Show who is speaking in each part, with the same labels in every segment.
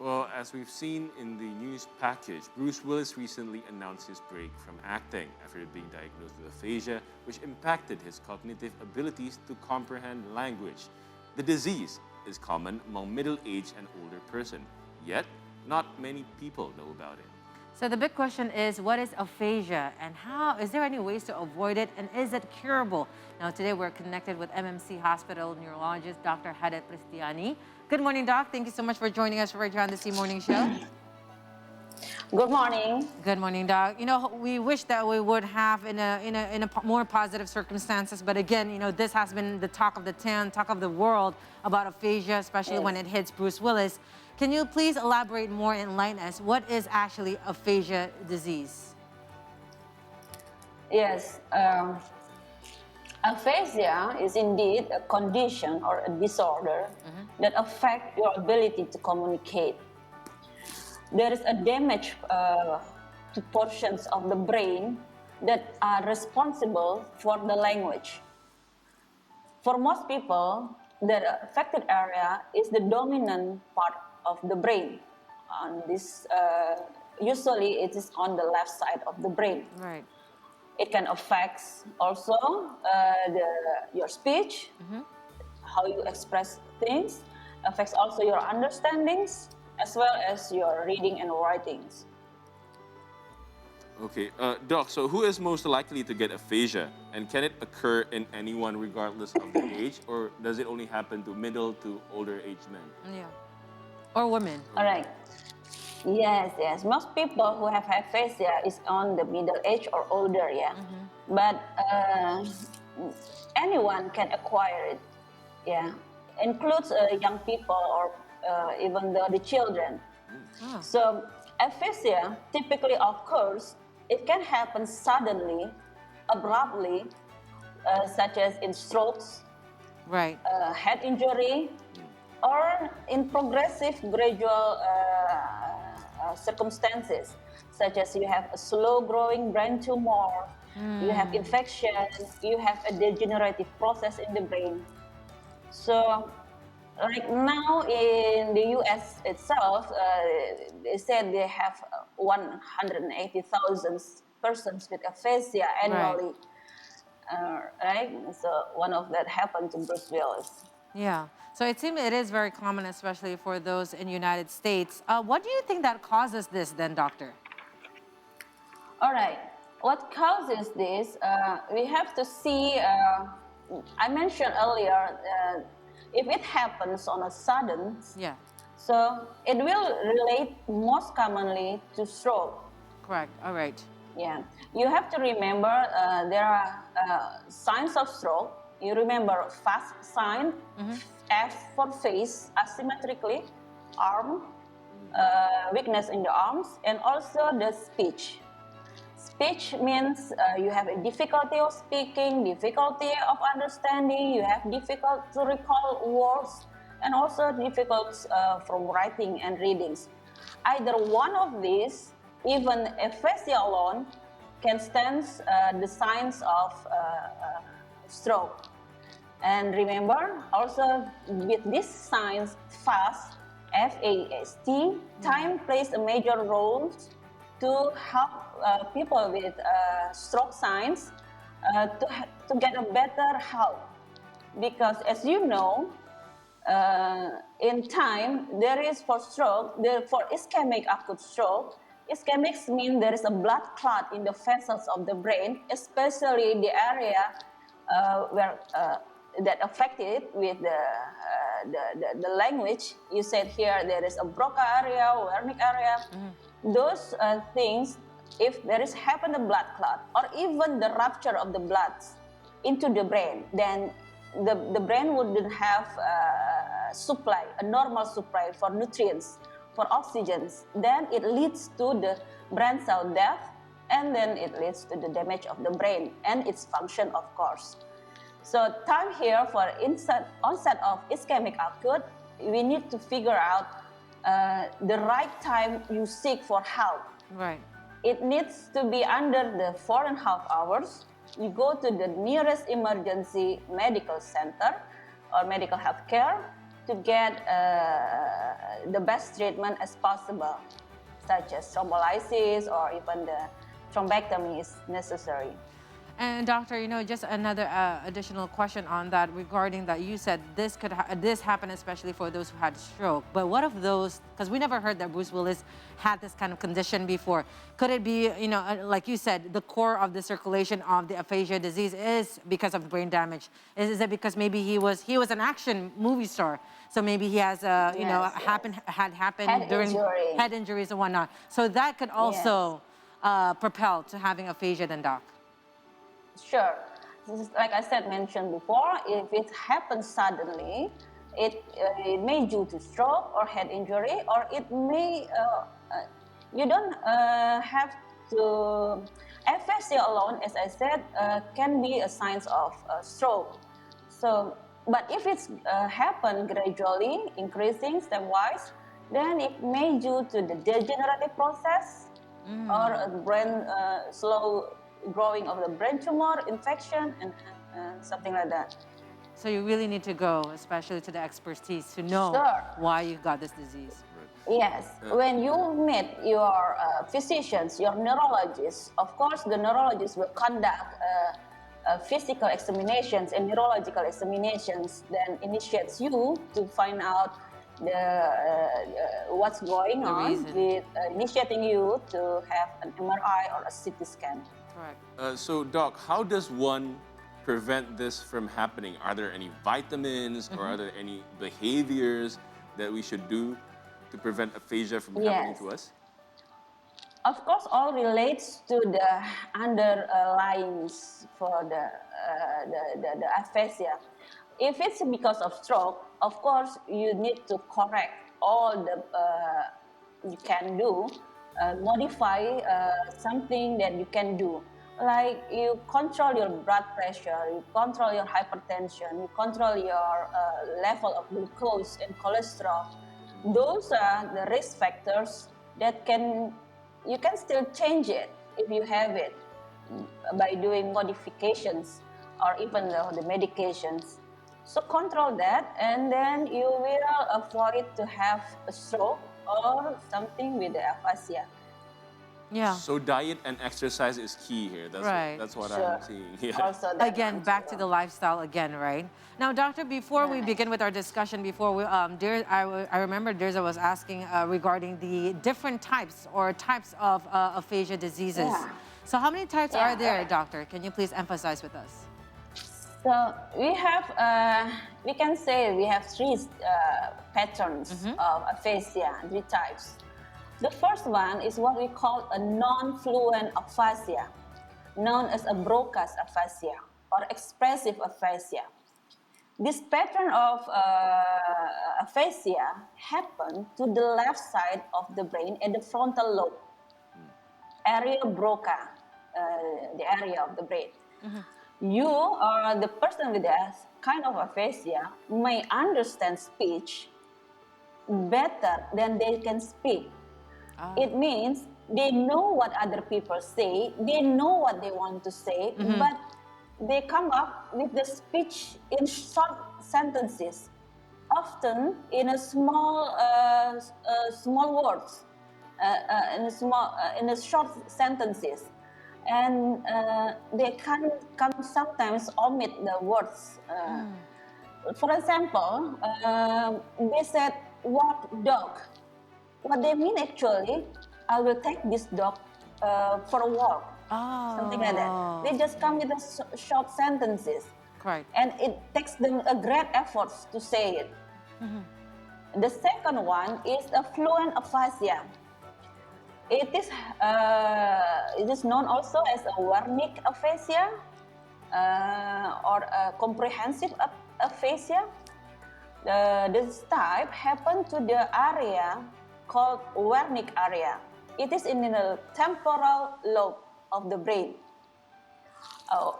Speaker 1: Well, as we've seen in the news package, Bruce Willis recently announced his break from acting after being diagnosed with aphasia, which impacted his cognitive abilities to comprehend language. The disease is common among middle-aged and older persons, yet not many people know about it.
Speaker 2: So the big question is, what is aphasia and how, is there any ways to avoid it and is it curable? Now today we're connected with MMC Hospital neurologist Dr. Hadet Prisdhiany. Good morning, Doc. Thank you so much for joining us right here on the C Morning Show.
Speaker 3: Good morning.
Speaker 2: Good morning, Doc. You know, we wish that we would have in a more positive circumstances, but again, you know, this has been the talk of the town, talk of the world about aphasia, especially when it hits Bruce Willis. Can you please elaborate more and enlighten us? What is actually aphasia disease?
Speaker 3: Yes, aphasia is indeed a condition or a disorder that affects your ability to communicate. There is a damage to portions of the brain that are responsible for the language. For most people, the affected area is the dominant part of the brain. On this, usually it is on the left side of the brain.
Speaker 2: Right.
Speaker 3: It can affect also your speech, how you express things, affects also your understandings, as well as your reading and writings.
Speaker 1: Okay, Doc, so who is most likely to get aphasia? And can it occur in anyone regardless of the age, or does it only happen to middle to older age men?
Speaker 2: Yeah. Or women.
Speaker 3: All right. Yes. Most people who have aphasia is on the middle age or older, yeah. But anyone can acquire it, yeah. Includes young people or even the children. So aphasia typically occurs, it can happen suddenly, abruptly, such as in strokes,
Speaker 2: right,
Speaker 3: head injury, or in progressive gradual circumstances, such as you have a slow-growing brain tumor, you have infection, you have a degenerative process in the brain. So, like now in the U.S. itself, they said they have 180,000 persons with aphasia annually, right? So one of that happened to Bruce Willis.
Speaker 2: Yeah. So it seems it is very common, especially for those in the United States. What do you think that causes this then, doctor?
Speaker 3: All right. What causes this? We have to see, I mentioned earlier, if it happens on a sudden, so it will relate most commonly to stroke.
Speaker 2: Correct. All right.
Speaker 3: Yeah. You have to remember there are signs of stroke. You remember fast sign, F for face, asymmetrically, arm, weakness in the arms, and also the speech. Speech means you have a difficulty of speaking, difficulty of understanding, you have difficulty to recall words, and also difficult from writing and readings. Either one of these, even aphasia alone, can stand the signs of stroke. And remember, also with these signs, FAST, F-A-S-T, time plays a major role to help people with stroke signs to get a better help. Because as you know, in time, there is for stroke, for ischemic acute stroke, ischemics mean there is a blood clot in the vessels of the brain, especially the area where that affected with the language. You said here there is a Broca area, Wernicke area. Those things, if there is happen a blood clot or even the rupture of the blood into the brain, then the brain wouldn't have supply, a normal supply for nutrients, for oxygens. Then it leads to the brain cell death, and then it leads to the damage of the brain and its function, of course. So time here for onset of ischemic acute, we need to figure out the right time you seek for help.
Speaker 2: Right.
Speaker 3: It needs to be under the 4.5 hours. You go to the nearest emergency medical center or medical health care, to get the best treatment as possible, such as thrombolysis or even the thrombectomy is necessary.
Speaker 2: And doctor, just another additional question on that regarding that you said this could this happen especially for those who had stroke. But what of those? Because we never heard that Bruce Willis had this kind of condition before. Could it be, like you said, the core of the circulation of the aphasia disease is because of brain damage? Is it because maybe he was an action movie star, so maybe he has had happened
Speaker 3: Head
Speaker 2: during
Speaker 3: injury.
Speaker 2: head injuries and whatnot. So that could also propel to having aphasia, then, doc.
Speaker 3: Sure. This is, like I mentioned before, if it happens suddenly, it may due to stroke or head injury, or it may, you don't have to, aphasia alone, as I said, can be a sign of stroke. So, but if it's happen gradually, increasing stepwise, then it may due to the degenerative process or a brain slow growing of the brain tumor, infection, and something like that.
Speaker 2: So you really need to go, especially to the expertise, to know why you got this disease.
Speaker 3: Yes, when you meet your physicians, your neurologists, of course the neurologist will conduct physical examinations and neurological examinations, then initiates you to find out what's going on, with initiating you to have an MRI or a CT scan.
Speaker 2: Correct.
Speaker 1: So, Doc, how does one prevent this from happening? Are there any vitamins or are there any behaviors that we should do to prevent aphasia from happening to us?
Speaker 3: Of course, all relates to the underlying for the aphasia. If it's because of stroke, of course, you need to correct all the you can do. Modify something that you can do, like you control your blood pressure, you control your hypertension, you control your level of glucose and cholesterol. Those are the risk factors that you can still change it if you have it by doing modifications or even the medications. So control that, and then you will avoid to have a stroke or something with the aphasia.
Speaker 2: Yeah.
Speaker 1: So diet and exercise is key here. That's what I'm seeing. Yeah.
Speaker 3: Also,
Speaker 2: Again, back to the lifestyle again, right? Now, doctor, before we begin with our discussion, I remember Dirza was asking regarding the different types of aphasia diseases.
Speaker 3: Yeah.
Speaker 2: So how many types are there, doctor? Can you please emphasize with us?
Speaker 3: So we have, we can say we have three patterns of aphasia, three types. The first one is what we call a non-fluent aphasia, known as a broca's aphasia or expressive aphasia. This pattern of aphasia happens to the left side of the brain at the frontal lobe, area broca, the area of the brain. You or the person with that kind of aphasia may understand speech better than they can speak. It means they know what other people say, they know what they want to say, but they come up with the speech in short sentences, often in a small words, in a short sentences. And they can sometimes omit the words. For example, they said, walk dog. What they mean actually, I will take this dog for a walk. Something like that. They just come with a short sentences.
Speaker 2: Correct.
Speaker 3: And it takes them a great effort to say it. The second one is a fluent aphasia. It is known also as a Wernicke aphasia or a comprehensive aphasia. This type happened to the area called Wernicke area. It is in the temporal lobe of the brain.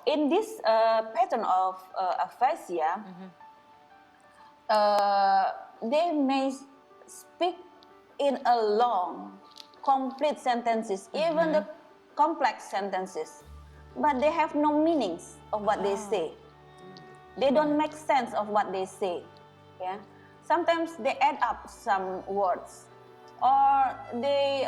Speaker 3: In this pattern of aphasia, they may speak in a long, complete sentences, even the complex sentences, but they have no meanings of what they say. They don't make sense of what they say. Yeah. sometimes they add up some words, or they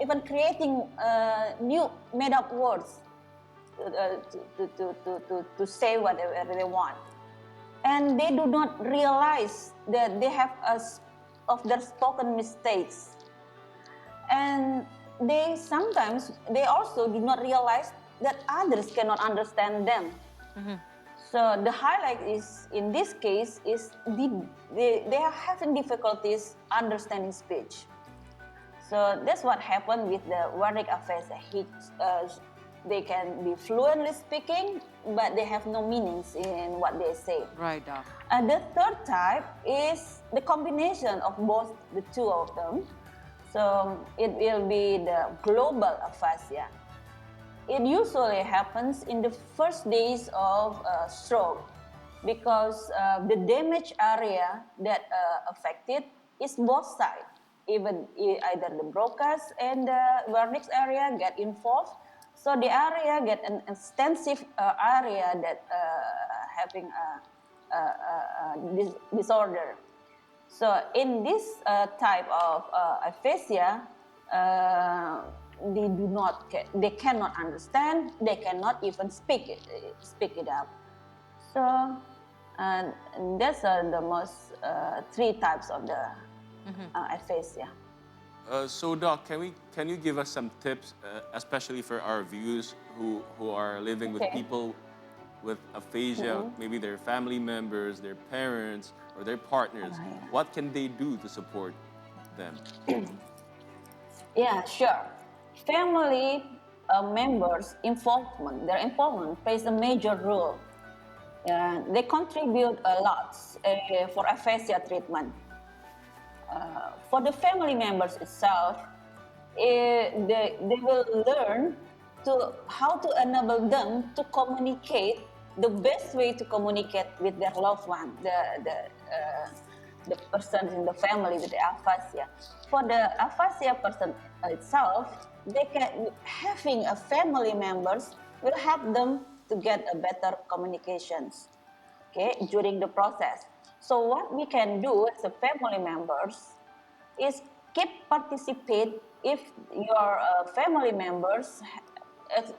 Speaker 3: even creating new made-up words to say whatever they want. And they do not realize that they have of their spoken mistakes. And they also do not realize that others cannot understand them. So the highlight is, in this case, is they are having difficulties understanding speech. So that's what happened with the Warnick aphasia. They can be fluently speaking, but they have no meanings in what they say.
Speaker 2: Right, Doc.
Speaker 3: And the third type is the combination of both the two of them. So it will be the global aphasia. It usually happens in the first days of stroke because the damaged area that affected is both sides. Even either the Broca's and the Wernicke's area get involved. So the area get an extensive area that having this disorder. So in this type of aphasia, they cannot understand, they cannot even speak it up. So that's the most three types of the aphasia.
Speaker 1: So, Doc, can you give us some tips, especially for our viewers who are living with people with aphasia, maybe their family members, their parents, or their partners? What can they do to support them?
Speaker 3: Yeah, sure. Family members' their involvement plays a major role. They contribute a lot for aphasia treatment. For the family members itself, they will learn how to enable them to communicate the best way to communicate with their loved one, the person in the family with the aphasia. For the aphasia person itself, having a family members will help them to get a better communications, during the process. So what we can do as a family members is participate if your family members,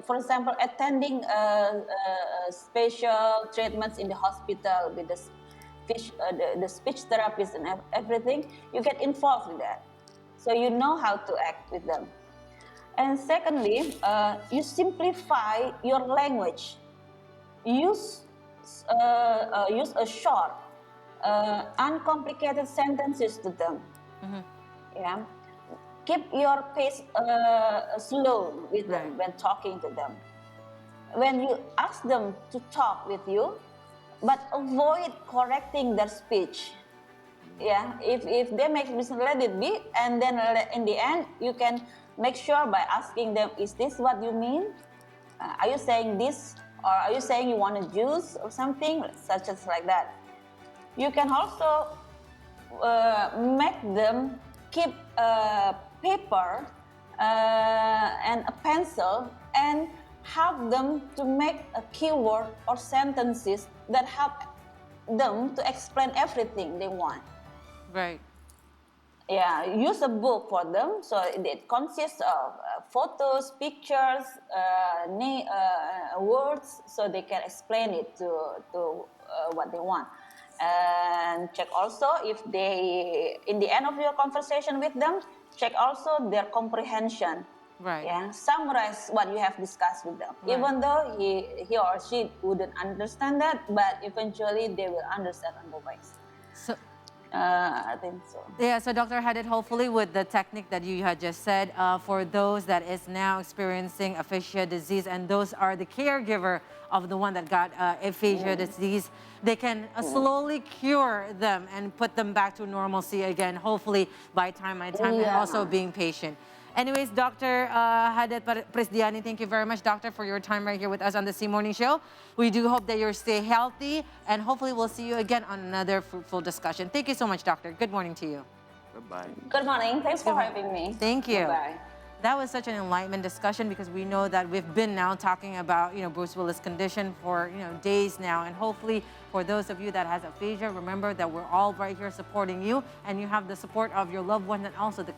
Speaker 3: for example, attending special treatments in the hospital with the speech therapist and everything, you get involved with that. So you know how to act with them. And secondly, you simplify your language. Use a short, uncomplicated sentences to them. Yeah. Keep your pace slow with them when talking to them. When you ask them to talk with you, but avoid correcting their speech. Yeah. If they make mistake, let it be, and then in the end, you can make sure by asking them, "Is this what you mean? Are you saying this, or are you saying you want a juice or something?" Such as like that. You can also make them keep a paper and a pencil and help them to make a keyword or sentences that help them to explain everything they want.
Speaker 2: Right.
Speaker 3: Yeah, use a book for them. So it consists of photos, pictures, words, so they can explain it to what they want. And check also if they, in the end of your conversation with them, check also their comprehension.
Speaker 2: Right.
Speaker 3: Yeah, summarize what you have discussed with them. Right. Even though he or she wouldn't understand that, but eventually they will understand on the way.
Speaker 2: So,
Speaker 3: I think so.
Speaker 2: yeah, so Dr. Hadet, hopefully with the technique that you had just said, for those that is now experiencing aphasia disease, and those are the caregiver of the one that got aphasia disease, they can slowly cure them and put them back to normalcy again, hopefully by time, and also being patient. Anyways, Dr. Hadet Prisdhiany, thank you very much, Doctor, for your time right here with us on the C Morning Show. We do hope that you stay healthy, and hopefully we'll see you again on another fruitful discussion. Thank you so much, Doctor. Good morning to you.
Speaker 1: Bye-bye.
Speaker 3: Good morning. Thanks for having me.
Speaker 2: Thank you.
Speaker 3: Bye.
Speaker 2: That was such an enlightenment discussion because we know that we've been now talking about, Bruce Willis' condition for, days now. And hopefully for those of you that has aphasia, remember that we're all right here supporting you and you have the support of your loved ones and also the